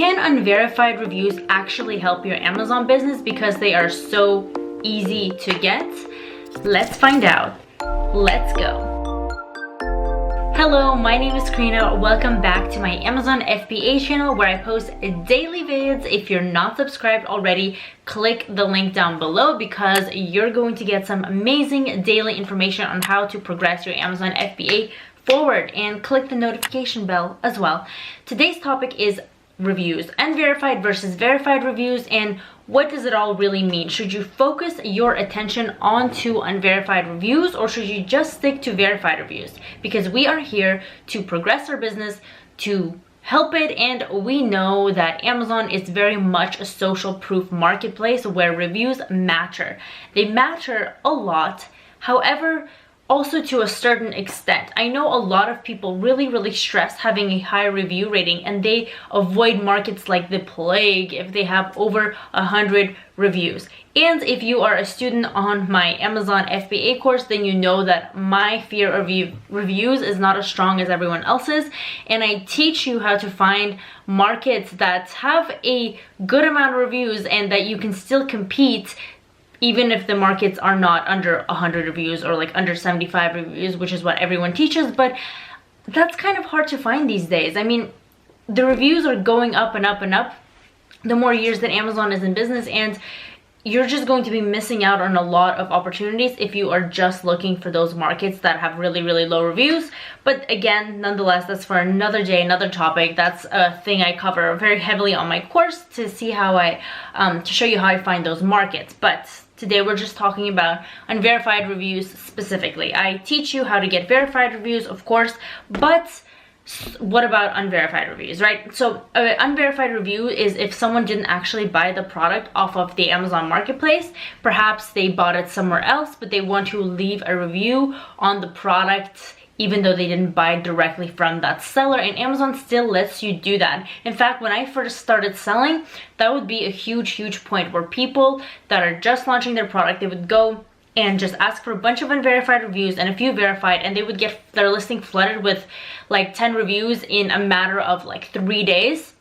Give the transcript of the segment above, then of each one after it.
Can unverified reviews actually help your Amazon business because they are so easy to get? Let's find out. Let's go. Hello, my name is Karina. Welcome back to my Amazon FBA channel where I post daily vids. If you're not subscribed already, click the link down below because you're going to get some amazing daily information on how to progress your Amazon FBA forward, and click the notification bell as well. Today's topic is reviews, unverified versus verified reviews, and what does it all really mean? Should you focus your attention onto unverified reviews, or should you just stick to verified reviews? Because we are here to progress our business, to help it, and we know that Amazon is very much a social proof marketplace where reviews matter. They matter a lot. However, also to a certain extent. I know a lot of people really stress having a high review rating, and they avoid markets like the plague if they have over 100 reviews. And if you are a student on my Amazon FBA course, then you know that my fear of reviews is not as strong as everyone else's, and I teach you how to find markets that have a good amount of reviews and that you can still compete even if the markets are not under 100 reviews or like under 75 reviews, which is what everyone teaches. But that's kind of hard to find these days. I mean, the reviews are going up and up and up the more years that Amazon is in business, and you're just going to be missing out on a lot of opportunities if you are just looking for those markets that have really low reviews. But again, nonetheless, that's for another day, another topic. That's a thing I cover very heavily on my course to see how to show you how I find those markets. But today we're just talking about unverified reviews specifically. I teach you how to get verified reviews, of course, but what about unverified reviews, right? So unverified review is if someone didn't actually buy the product off of the Amazon marketplace. Perhaps they bought it somewhere else, but they want to leave a review on the product even though they didn't buy directly from that seller, and Amazon still lets you do that. In fact, when I first started selling, that would be a huge point where people that are just launching their product, they would go and just ask for a bunch of unverified reviews and a few verified, and they would get their listing flooded with like 10 reviews in a matter of like 3 days.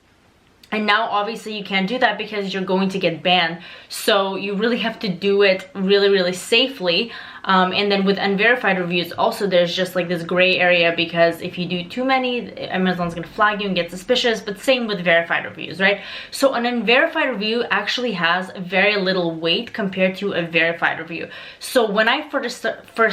And now obviously you can't do that because you're going to get banned. So you really have to do it really safely. And then with unverified reviews also, there's just like this gray area, because if you do too many, Amazon's gonna flag you and get suspicious. But same with verified reviews, right? So an unverified review actually has very little weight compared to a verified review. So when I first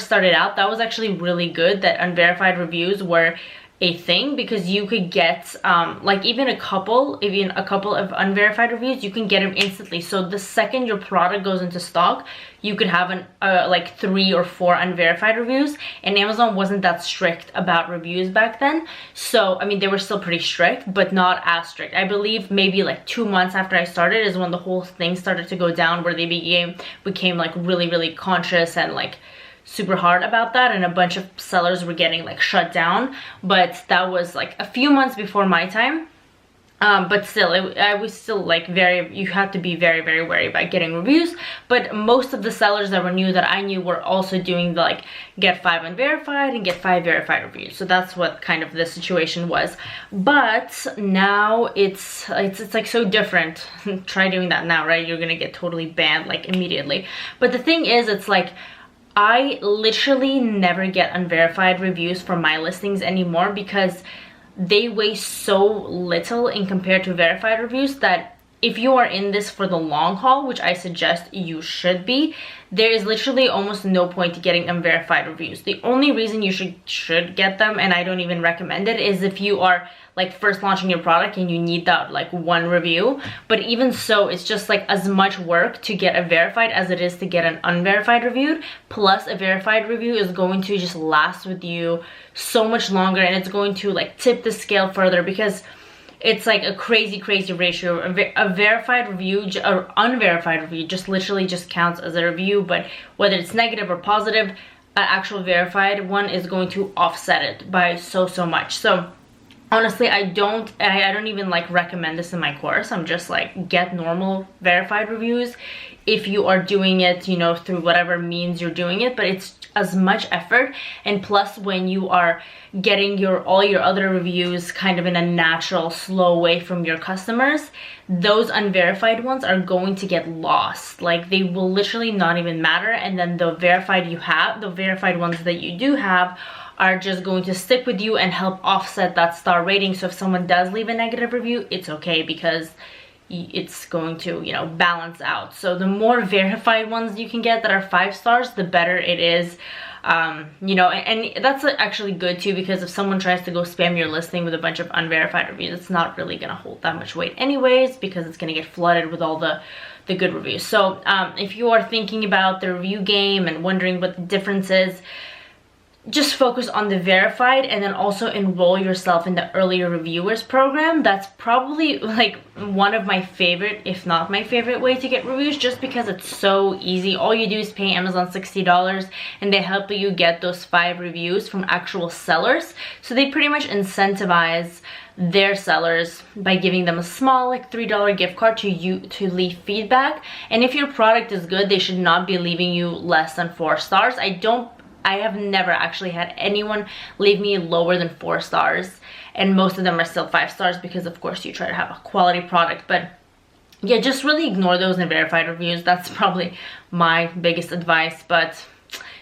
started out, that was actually really good that unverified reviews were a thing, because you could get like even a couple of unverified reviews, you can get them instantly. So the second your product goes into stock, you could have like 3 or 4 unverified reviews. And Amazon wasn't that strict about reviews back then. So I mean, they were still pretty strict, but not as strict. I believe maybe like 2 months after I started is when the whole thing started to go down, where they became like really conscious and like super hard about that, and a bunch of sellers were getting like shut down. But that was like a few months before my time. But still, I was still like you had to be very wary about getting reviews. But most of the sellers that were new that I knew were also doing the like get 5 unverified and get 5 verified reviews. So that's what kind of the situation was. But now it's like so different. Try doing that now, right? You're gonna get totally banned like immediately. But the thing is, it's like I literally never get unverified reviews for my listings anymore, because they weigh so little in compared to verified reviews that if you are in this for the long haul, which I suggest you should be, there is literally almost no point to getting unverified reviews. The only reason you should get them, and I don't even recommend it, is if you are like first launching your product and you need that like 1 review. But even so, it's just like as much work to get a verified as it is to get an unverified review. Plus a verified review is going to just last with you so much longer, and it's going to like tip the scale further, because it's like a crazy ratio. A verified review or unverified review just literally just counts as a review, but whether it's negative or positive, an actual verified one is going to offset it by so much. So Honestly, I don't even like recommend this in my course. I'm just like, get normal verified reviews if you are doing it, you know, through whatever means you're doing it, but it's as much effort. And plus, when you are getting all your other reviews kind of in a natural, slow way from your customers, those unverified ones are going to get lost. Like, they will literally not even matter. And then the verified ones that you do have are just going to stick with you and help offset that star rating. So if someone does leave a negative review, it's okay, because it's going to, you know, balance out. So the more verified ones you can get that are 5 stars, the better it is. You know, and that's actually good too, because if someone tries to go spam your listing with a bunch of unverified reviews, it's not really gonna hold that much weight anyways, because it's gonna get flooded with all the good reviews. So if you are thinking about the review game and wondering what the difference is, just focus on the verified, and then also enroll yourself in the earlier reviewers program. That's probably like one of my favorite, if not my favorite way to get reviews, just because it's so easy. All you do is pay Amazon $60 and they help you get those 5 reviews from actual sellers. So they pretty much incentivize their sellers by giving them a small, like $3 gift card to leave feedback. And if your product is good, they should not be leaving you less than 4 stars. I have never actually had anyone leave me lower than 4 stars, and most of them are still 5 stars, because of course you try to have a quality product. But yeah, just really ignore those unverified reviews. That's probably my biggest advice. But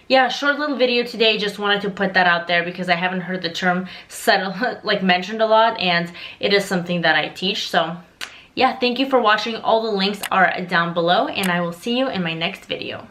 yeah, short little video today. Just wanted to put that out there because I haven't heard the term mentioned a lot, and it is something that I teach. So yeah, thank you for watching. All the links are down below, and I will see you in my next video.